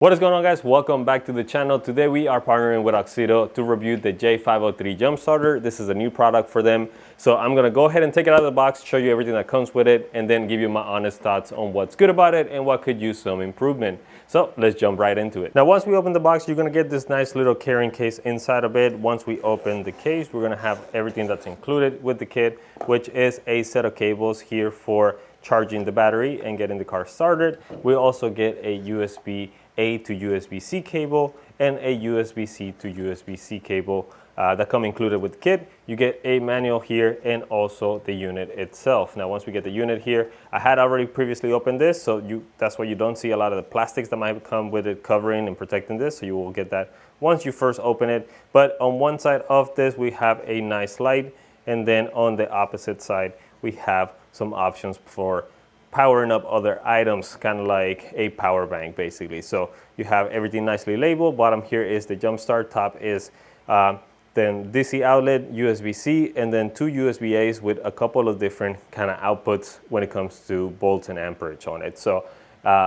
What is going on, guys? Welcome back to the channel. Today we are partnering with AUXITO to review the J503 jump starter. This is a new product for them. So I'm going to go ahead and take it out of the box, show you everything that comes with it, and then give you my honest thoughts on what's good about it and what could use some improvement. So let's jump right into it. Now, once we open the box, you're going to get this nice little carrying case inside of it. Once we open the case, we're going to have everything that's included with the kit, which is a set of cables here for charging the battery and getting the car started. We also get a USB-A to USB-C cable and a USB-C to USB-C cable that come included with the kit. You get a manual here and also the unit itself. Now, once we get the unit here, I had already previously opened this, so that's why you don't see a lot of the plastics that might come with it covering and protecting this, so you will get that once you first open it. But on one side of this, we have a nice light, and then on the opposite side, we have some options for powering up other items, kind of like a power bank basically. So you have everything nicely labeled. Bottom here is the jump start, top is then DC outlet, USB-C, and then two USB-As with a couple of different kind of outputs when it comes to volts and amperage on it. So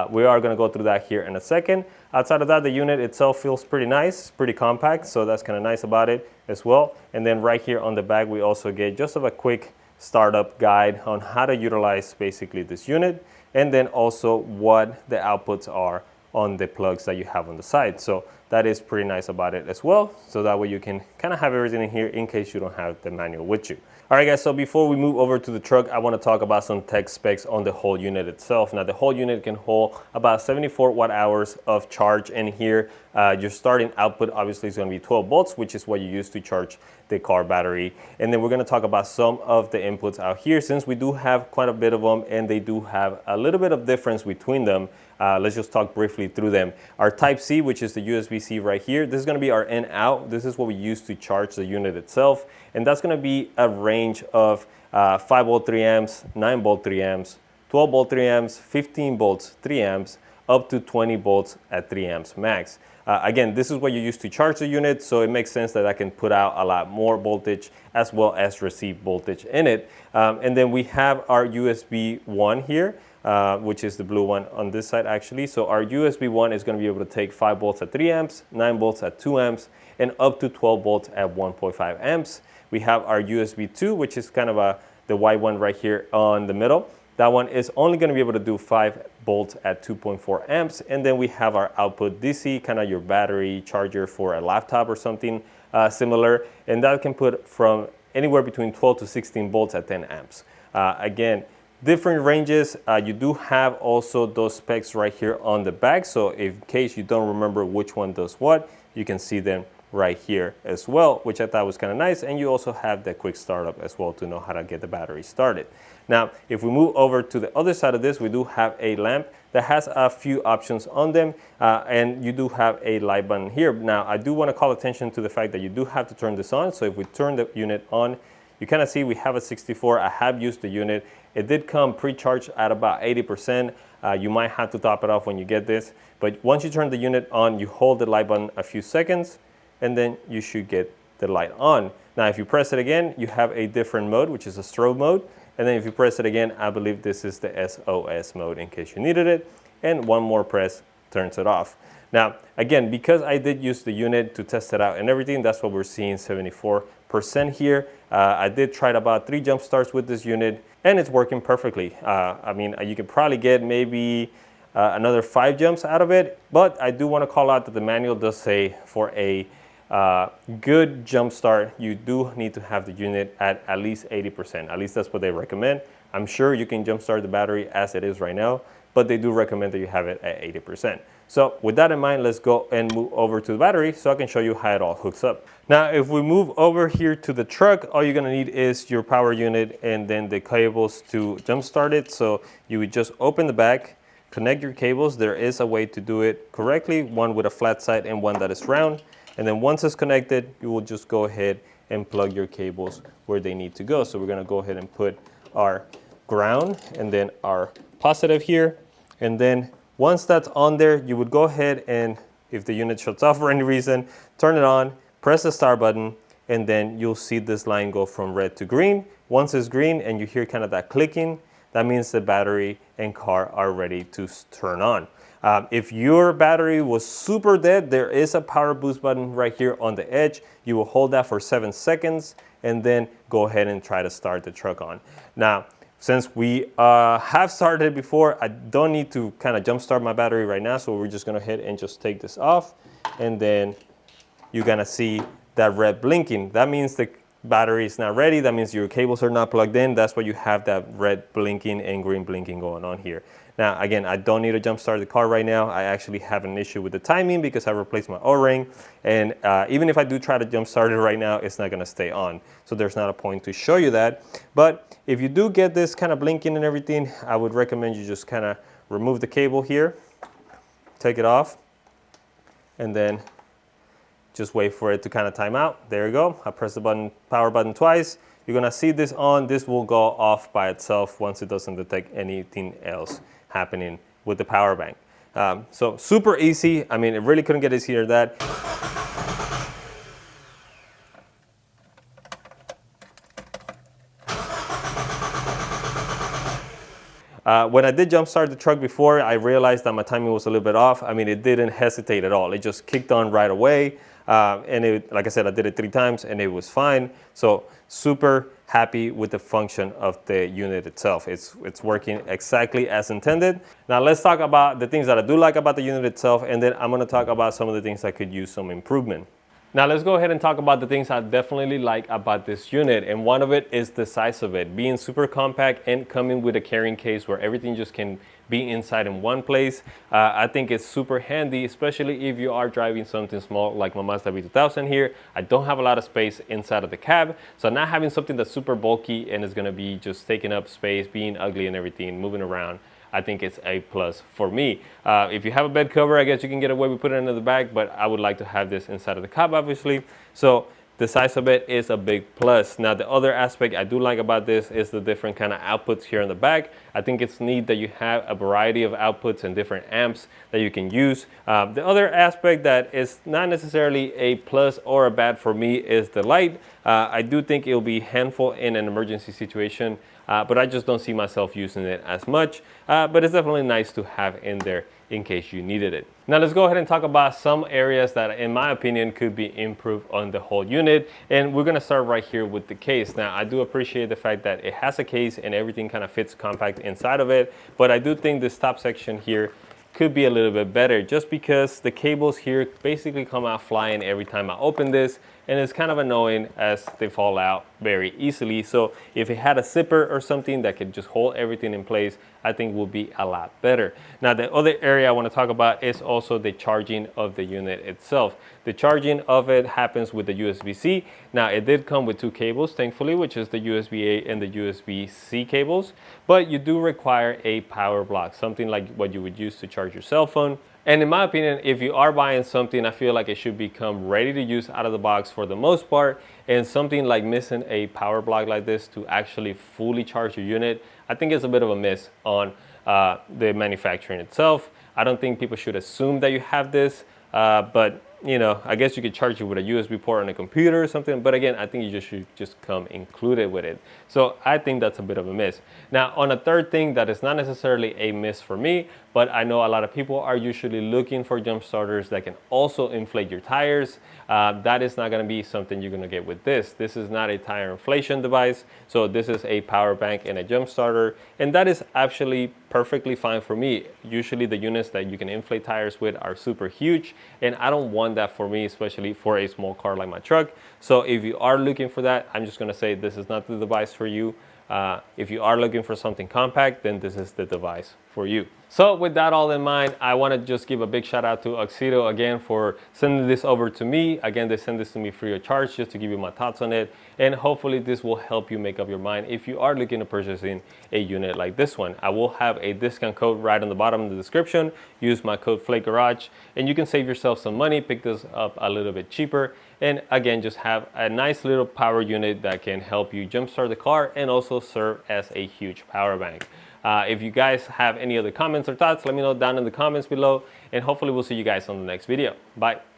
we are going to go through that here in a second. Outside of that, the unit itself feels pretty nice, pretty compact, so that's kind of nice about it as well. And then right here on the back, we also get just a quick startup guide on how to utilize basically this unit, and then also what the outputs are on the plugs that you have on the side. So that is pretty nice about it as well. So that way you can kind of have everything in here in case you don't have the manual with you. All right, guys, so before we move over to the truck, I want to talk about some tech specs on the whole unit itself. Now, the whole unit can hold about 74 watt hours of charge in here. Your starting output obviously is going to be 12 volts, which is what you use to charge the car battery. And then we're going to talk about some of the inputs out here, since we do have quite a bit of them and they do have a little bit of difference between them. Let's just talk briefly through them. Our Type-C, which is the USB-C right here, this is going to be our in-out. This is what we use to charge the unit itself. And that's going to be a range of 5 volt 3 amps, 9 volt 3 amps, 12 volt 3 amps, 15 volts 3 amps, up to 20 volts at 3 amps max. Again, this is what you use to charge the unit, so it makes sense that I can put out a lot more voltage as well as receive voltage in it. And then we have our USB 1 here, which is the blue one on this side actually. So our USB 1 is going to be able to take 5 volts at 3 amps, 9 volts at 2 amps, and up to 12 volts at 1.5 amps. We have our USB 2, which is kind of the white one right here on the middle. That one is only going to be able to do 5 volts at 2.4 amps. And then we have our output DC, kind of your battery charger for a laptop or something similar. And that can put from anywhere between 12 to 16 volts at 10 amps. Again, different ranges. You do have also those specs right here on the back. So in case you don't remember which one does what, you can see them right here as well, which I thought was kind of nice. And you also have the quick startup as well to know how to get the battery started. Now, if we move over to the other side of this, we do have a lamp that has a few options on them, and you do have a light button here. Now, I do want to call attention to the fact that you do have to turn this on. So if we turn the unit on, you kind of see we have a 64. I have used the unit. It did come pre-charged at about 80%. You might have to top it off when you get this. But once you turn the unit on, you hold the light button a few seconds, and then you should get the light on. Now, if you press it again, you have a different mode, which is a strobe mode. And then if you press it again, I believe this is the SOS mode in case you needed it. And one more press turns it off. Now, again, because I did use the unit to test it out and everything, that's what we're seeing, 74% here. I did try about 3 jump starts with this unit, and it's working perfectly. I mean, you could probably get maybe another 5 jumps out of it. But I do want to call out that the manual does say for a good jump start, you do need to have the unit at least 80%. At least that's what they recommend. I'm sure you can jump start the battery as it is right now, but they do recommend that you have it at 80%. So with that in mind, let's go and move over to the battery so I can show you how it all hooks up. Now, if we move over here to the truck, all you're gonna need is your power unit and then the cables to jump start it. So you would just open the back, connect your cables. There is a way to do it correctly, one with a flat side and one that is round. And then once it's connected, you will just go ahead and plug your cables where they need to go. So we're gonna go ahead and put our ground and then our positive here. And then once that's on there, you would go ahead and, if the unit shuts off for any reason, turn it on, press the start button, and then you'll see this line go from red to green. Once it's green and you hear kind of that clicking, that means the battery and car are ready to turn on. If your battery was super dead, there is a power boost button right here on the edge. You will hold that for 7 seconds and then go ahead and try to start the truck on. Now, since we have started it before, I don't need to kind of jump start my battery right now, so we're just gonna head and just take this off, and then you're gonna see that red blinking. That means the battery is not ready. That means your cables are not plugged in. That's why you have that red blinking and green blinking going on here. Now, again, I don't need to jump start the car right now. I actually have an issue with the timing because I replaced my O-ring. And even if I do try to jump start it right now, it's not gonna stay on. So there's not a point to show you that. But if you do get this kind of blinking and everything, I would recommend you just kind of remove the cable here, take it off, and then just wait for it to kind of time out. There you go. I press the button, power button twice. You're gonna see this on. This will go off by itself once it doesn't detect anything else happening with the power bank. So super easy. I mean, it really couldn't get easier than that. When I did jump start the truck before, I realized that my timing was a little bit off. I mean, it didn't hesitate at all. It just kicked on right away. And it, like I said, I did it 3 times and it was fine. So super happy with the function of the unit itself. It's working exactly as intended. Now let's talk about the things that I do like about the unit itself, and then I'm gonna talk about some of the things that could use some improvement. Now let's go ahead and talk about the things I definitely like about this unit, and one of it is the size of it. Being super compact and coming with a carrying case where everything just can be inside in one place. I think it's super handy, especially if you are driving something small like my Mazda B2000 here. I don't have a lot of space inside of the cab, so not having something that's super bulky and is gonna be just taking up space, being ugly and everything, moving around, I think it's a plus for me. If you have a bed cover, I guess you can get away with putting it in the back, but I would like to have this inside of the cab, obviously. So the size of it is a big plus. Now, the other aspect I do like about this is the different kind of outputs here in the back. I think it's neat that you have a variety of outputs and different amps that you can use. The other aspect that is not necessarily a plus or a bad for me is the light. I do think it'll be handful in an emergency situation, but I just don't see myself using it as much. But it's definitely nice to have in there in case you needed it. Now let's go ahead and talk about some areas that in my opinion could be improved on the whole unit, and we're gonna start right here with the case. Now I do appreciate the fact that it has a case and everything kind of fits compact inside of it, but I do think this top section here could be a little bit better just because the cables here basically come out flying every time I open this, and it's kind of annoying as they fall out very easily. So if it had a zipper or something that could just hold everything in place, I think will be a lot better. Now the other area I want to talk about is also the charging of the unit itself. The charging of it happens with the USB-C. Now it did come with 2 cables, thankfully, which is the USB-A and the USB-C cables, but you do require a power block, something like what you would use to charge your cell phone. And in my opinion, if you are buying something, I feel like it should become ready to use out of the box for the most part, and something like missing a power block like this to actually fully charge your unit, I think it's a bit of a miss on the manufacturing itself. I don't think people should assume that you have this, but you know, I guess you could charge it with a USB port on a computer or something, but again, I think you should just come included with it. So I think that's a bit of a miss. Now, on a third thing that is not necessarily a miss for me, but I know a lot of people are usually looking for jump starters that can also inflate your tires. That is not gonna be something you're gonna get with this. This is not a tire inflation device, so this is a power bank and a jump starter, and that is actually perfectly fine for me. Usually the units that you can inflate tires with are super huge, and I don't want that for me, especially for a small car like my truck. So if you are looking for that, I'm just gonna say this is not the device for you. If you are looking for something compact, then this is the device for you. So with that all in mind, I want to just give a big shout out to AUXITO again for sending this over to me. Again, they send this to me free of charge just to give you my thoughts on it, and hopefully this will help you make up your mind if you are looking to purchasing a unit like this one. I will have a discount code right on the bottom of the description. Use my code Flake Garage and you can save yourself some money, pick this up a little bit cheaper, and again, just have a nice little power unit that can help you jumpstart the car and also serve as a huge power bank. If you guys have any other comments or thoughts, let me know down in the comments below, and hopefully we'll see you guys on the next video. Bye.